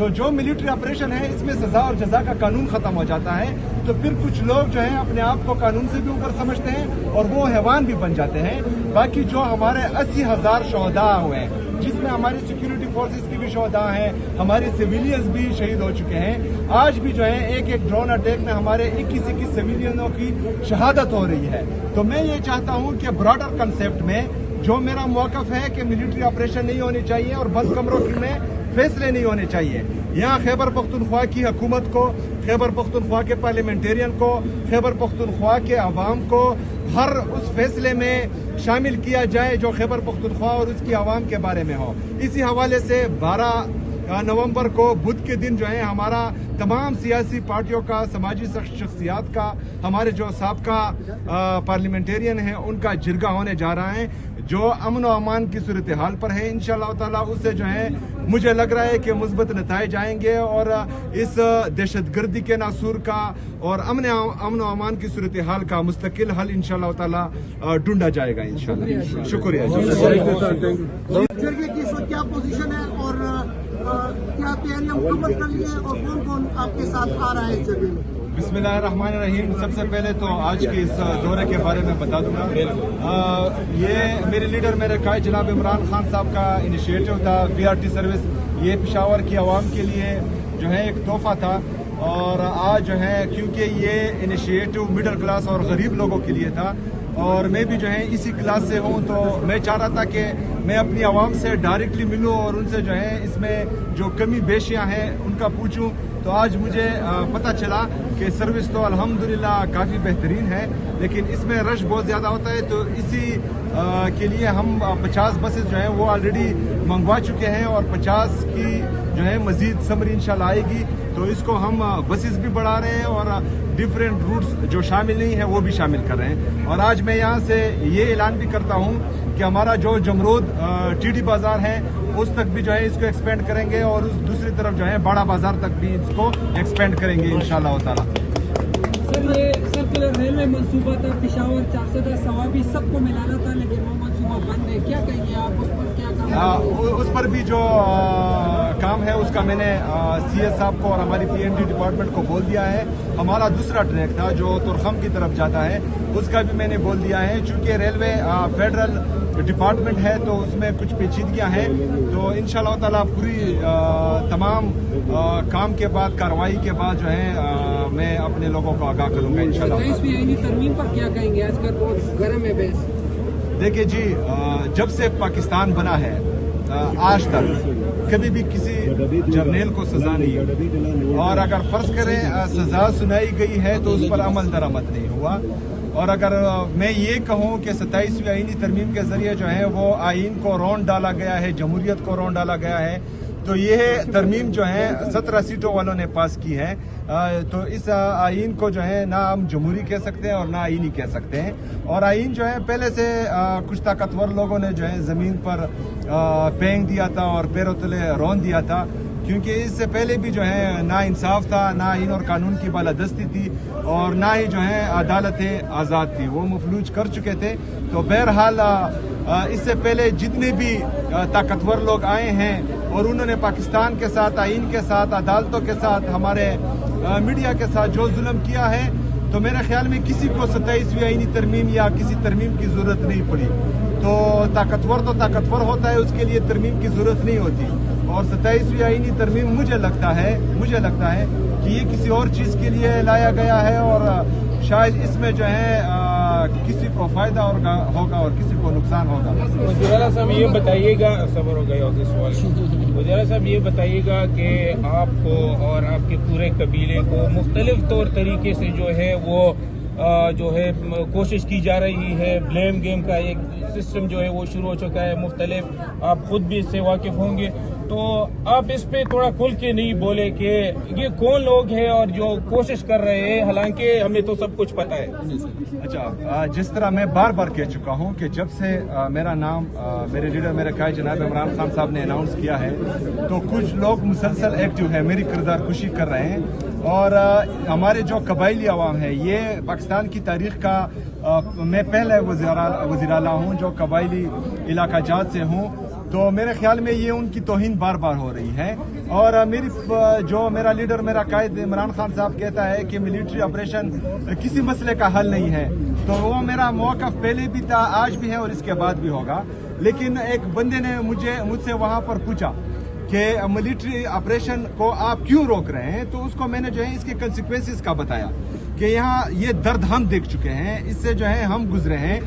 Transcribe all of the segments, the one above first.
تو جو military operation ہے اس میں سزا اور جزا کا قانون ختم ہو جاتا ہے، تو پھر کچھ لوگ جو ہیں اپنے آپ کو قانون سے بھی اوپر سمجھتے ہیں اور وہ حیوان بھی بن جاتے ہیں۔ باقی جو ہمارے 80,000 شہداء ہوئے ہیں، جس میں ہماری سیکیورٹی فورسز کی بھی شہداء ہیں، ہمارے سویلینز بھی شہید ہو چکے ہیں۔ آج بھی جو ہے ایک ڈرون اٹیک میں ہمارے 21 سویلینوں کی شہادت ہو رہی ہے۔ تو میں یہ چاہتا ہوں کہ براڈر کنسیپٹ میں جو میرا موقف ہے کہ ملٹری آپریشن نہیں ہونی چاہیے اور بند کمروں میں فیصلے نہیں ہونے چاہیے۔ یہاں خیبر پختونخوا کی حکومت کو، خیبر پختونخوا کے پارلیمنٹیرین کو، خیبر پختونخوا کے عوام کو ہر اس فیصلے میں شامل کیا جائے جو خیبر پختونخوا اور اس کی عوام کے بارے میں ہو۔ اسی حوالے سے 12 نومبر کو بدھ کے دن جو ہے ہمارا تمام سیاسی پارٹیوں کا، سماجی شخصیات کا، ہمارے جو سابقہ پارلیمنٹیرین ہیں ان کا جرگہ ہونے جا رہا ہے جو امن و امان کی صورتحال پر ہے۔ انشاءاللہ تعالیٰ اس سے جو ہے مجھے لگ رہا ہے کہ مثبت نتائج آئیں گے اور اس دہشت گردی کے ناسور کا اور امن و امان کی صورتحال کا مستقل حل انشاءاللہ تعالیٰ ڈھونڈا جائے گا انشاءاللہ۔ شکریہ۔ جرگے کی اس وقت کیا پوزیشن ہے اور کیا تیاریاں مکمل کر لی ہیں اور کون کون آپ کے ساتھ آ رہا ہے جرگے میں؟ بسم اللہ الرحمن الرحیم۔ سب سے پہلے تو آج کے اس دورے کے بارے میں بتا دوں گا۔ یہ میرے لیڈر میرے قائد جناب عمران خان صاحب کا انیشیٹو تھا۔ BRT سروس یہ پشاور کی عوام کے لیے جو ہے ایک تحفہ تھا، اور آج جو ہے کیونکہ یہ انیشیٹو مڈل کلاس اور غریب لوگوں کے لیے تھا اور میں بھی جو ہے اسی کلاس سے ہوں، تو میں چاہ رہا تھا کہ میں اپنی عوام سے ڈائریکٹلی ملوں اور ان سے جو ہے اس میں جو کمی بیشیاں ہیں ان کا پوچھوں۔ تو آج مجھے پتہ چلا کہ سروس تو الحمدللہ کافی بہترین ہے، لیکن اس میں رش بہت زیادہ ہوتا ہے، تو اسی کے لیے ہم 50 بسز جو ہیں وہ آلریڈی منگوا چکے ہیں اور 50 کی جو ہے مزید سمری انشاءاللہ آئے گی، تو اس کو ہم بسز بھی بڑھا رہے ہیں اور ڈیفرنٹ روٹس جو شامل نہیں ہیں وہ بھی شامل کر رہے ہیں۔ اور آج میں یہاں سے یہ اعلان بھی کرتا ہوں کہ ہمارا جو جمرود TD بازار ہے اس تک بھی جو ہے اس کو ایکسپینڈ کریں گے اور اس دوسری طرف جو ہے باڑا بازار تک بھی اس کو ایکسپینڈ کریں گے انشاءاللہ تعالیٰ۔ سر یہ سرکولر ریلوے منصوبہ تھا پشاور 410 سوابی سب کو ملانا تھا، لیکن وہ منصوبہ بند ہے، کیا کہیں گے آپ اس پر؟ کیا اس پر بھی جو کام ہے اس کا میں نے CS صاحب کو اور ہماری PND ڈپارٹمنٹ کو بول دیا ہے۔ ہمارا دوسرا ٹریک تھا جو ترخم کی طرف جاتا ہے اس کا بھی میں نے بول دیا ہے، چونکہ ریلوے فیڈرل ڈپارٹمنٹ ہے تو اس میں کچھ پیچیدگیاں ہیں، تو انشاءاللہ تعالیٰ پوری تمام کام کے بعد، کارروائی کے بعد جو ہے میں اپنے لوگوں کو آگاہ کروں گا انشاءاللہ۔ 27ویں آئینی ترمیم پر کیا کہیں گے؟ آج کل بہت گرم ہے بحث۔ دیکھیں جی، جب سے پاکستان بنا ہے آج تک کبھی بھی کسی جرنیل کو سزا نہیں، اور اگر فرض کریں سزا سنائی گئی ہے تو اس پر عمل درآمد نہیں ہوا۔ اور اگر میں یہ کہوں کہ 27ویں آئینی ترمیم کے ذریعے جو ہے وہ آئین کو رون ڈالا گیا ہے، جمہوریت کو رون ڈالا گیا ہے، تو یہ ترمیم جو ہے 17 سیٹوں والوں نے پاس کی ہے، تو اس آئین کو جو ہے نہ ہم جمہوری کہہ سکتے ہیں اور نہ آئینی کہہ سکتے ہیں۔ اور آئین جو ہے پہلے سے کچھ طاقتور لوگوں نے جو ہے زمین پر پینگ دیا تھا اور پیروں تلے رون دیا تھا، کیونکہ اس سے پہلے بھی جو ہے نہ انصاف تھا، نہ آئین اور قانون کی بالادستی تھی، اور نہ ہی جو ہے عدالتیں آزاد تھی، وہ مفلوج کر چکے تھے۔ تو بہرحال اس سے پہلے جتنے بھی طاقتور لوگ آئے ہیں اور انہوں نے پاکستان کے ساتھ، آئین کے ساتھ، عدالتوں کے ساتھ، ہمارے میڈیا کے ساتھ جو ظلم کیا ہے، تو میرے خیال میں کسی کو 27ویں آئینی ترمیم یا کسی ترمیم کی ضرورت نہیں پڑی۔ تو طاقتور ہوتا ہے، اس کے لیے ترمیم کی ضرورت نہیں ہوتی۔ اور 27ویں آئینی ترمیم مجھے لگتا ہے کہ یہ کسی اور چیز کے لیے لایا گیا ہے، اور شاید اس میں جو ہے کسی کو فائدہ ہوگا اور کسی کو نقصان ہوگا۔ وزیر صاحب یہ بتائیے گا، صبر ہو گئی ہوگی سوال، وزیر صاحب یہ بتائیے گا کہ آپ کو اور آپ کے پورے قبیلے کو مختلف طور طریقے سے جو ہے وہ جو ہے کوشش کی جا رہی ہے، بلیم گیم کا ایک سسٹم جو ہے وہ شروع ہو چکا ہے مختلف، آپ خود بھی اس سے واقف ہوں گے، تو آپ اس پہ تھوڑا کھل کے نہیں بولے کہ یہ کون لوگ ہیں اور جو کوشش کر رہے ہیں، حالانکہ ہمیں تو سب کچھ پتہ ہے۔ اچھا، جس طرح میں بار بار کہہ چکا ہوں کہ جب سے میرا نام میرے لیڈر میرے قائد جناب عمران خان صاحب نے اناؤنس کیا ہے، تو کچھ لوگ مسلسل ایکٹیو ہیں، میری کردار کشی کر رہے ہیں، اور ہمارے جو قبائلی عوام ہے، یہ پاکستان کی تاریخ کا میں پہلے وزیر اعلیٰ ہوں جو قبائلی علاقہ جات سے ہوں، تو میرے خیال میں یہ ان کی توہین بار بار ہو رہی ہے، اور جو میرا لیڈر میرا قائد عمران خان صاحب کہتا ہے کہ ملٹری آپریشن کسی مسئلے کا حل نہیں ہے، تو وہ میرا موقف پہلے بھی تھا، آج بھی ہے اور اس کے بعد بھی ہوگا. لیکن ایک بندے نے مجھ سے وہاں پر پوچھا کہ ملٹری آپریشن کو آپ کیوں روک رہے ہیں، تو اس کو میں نے جو ہے اس کے کنسیکوینسز کا بتایا کہ یہاں یہ درد ہم دیکھ چکے ہیں، اس سے جو ہے ہم گزرے ہیں.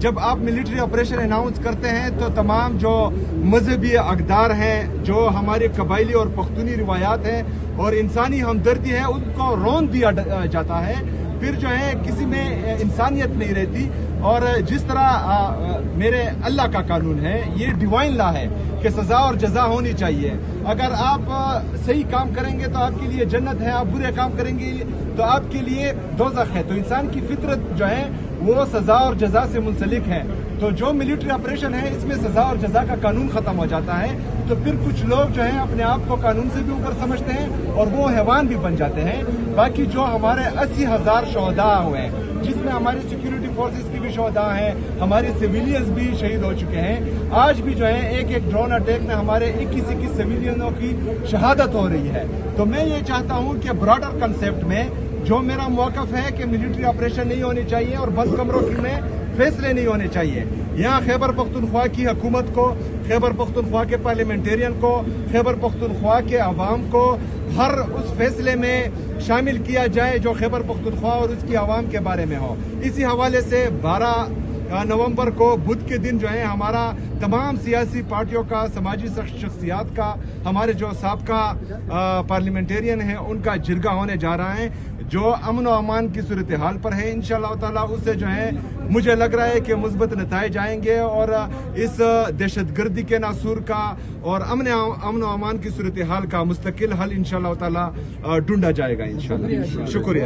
جب آپ ملٹری آپریشن اناؤنس کرتے ہیں تو تمام جو مذہبی اقدار ہیں، جو ہمارے قبائلی اور پختونی روایات ہیں اور انسانی ہمدردی ہے، ان کو رون دیا جاتا ہے. پھر جو ہے کسی میں انسانیت نہیں رہتی. اور جس طرح میرے اللہ کا قانون ہے، یہ ڈیوائن لا ہے کہ سزا اور جزا ہونی چاہیے. اگر آپ صحیح کام کریں گے تو آپ کے لیے جنت ہے، آپ برے کام کریں گے تو آپ کے لیے دوزخ ہے. تو انسان کی فطرت جو ہے وہ سزا اور جزا سے منسلک ہے. تو جو ملٹری آپریشن ہے اس میں سزا اور جزا کا قانون ختم ہو جاتا ہے. تو پھر کچھ لوگ جو ہیں اپنے آپ کو قانون سے بھی اوپر سمجھتے ہیں اور وہ حیوان بھی بن جاتے ہیں. باقی جو ہمارے 80,000 شہداء ہوئے ہیں، جس میں ہماری سیکیورٹی فورسز کی بھی شہداء ہیں، ہمارے سویلینز بھی شہید ہو چکے ہیں. آج بھی جو ہے ایک ڈرون اٹیک میں ہمارے 21 سویلینوں کی شہادت ہو رہی ہے. تو میں یہ چاہتا ہوں کہ براڈر کنسیپٹ میں جو میرا موقف ہے کہ ملٹری آپریشن نہیں ہونی چاہیے اور بس کمروں میں فیصلے نہیں ہونے چاہیے. یہاں خیبر پختونخوا کی حکومت کو، خیبر پختونخوا کے پارلیمنٹیرین کو، خیبر پختونخوا کے عوام کو ہر اس فیصلے میں شامل کیا جائے جو خیبر پختونخوا اور اس کی عوام کے بارے میں ہو. اسی حوالے سے 12 نومبر کو بدھ کے دن جو ہے ہمارا تمام سیاسی پارٹیوں کا، سماجی شخصیات کا، ہمارے جو سابقہ پارلیمنٹیرین ہیں ان کا جرگہ ہونے جا رہا ہے جو امن و امان کی صورتحال پر ہے. انشاءاللہ تعالی اس سے جو ہے مجھے لگ رہا ہے کہ مثبت نتائج آئیں گے اور اس دہشت گردی کے ناسور کا اور امن و امان کی صورتحال کا مستقل حل انشاءاللہ تعالی ڈھونڈا جائے گا انشاءاللہ. شکریہ.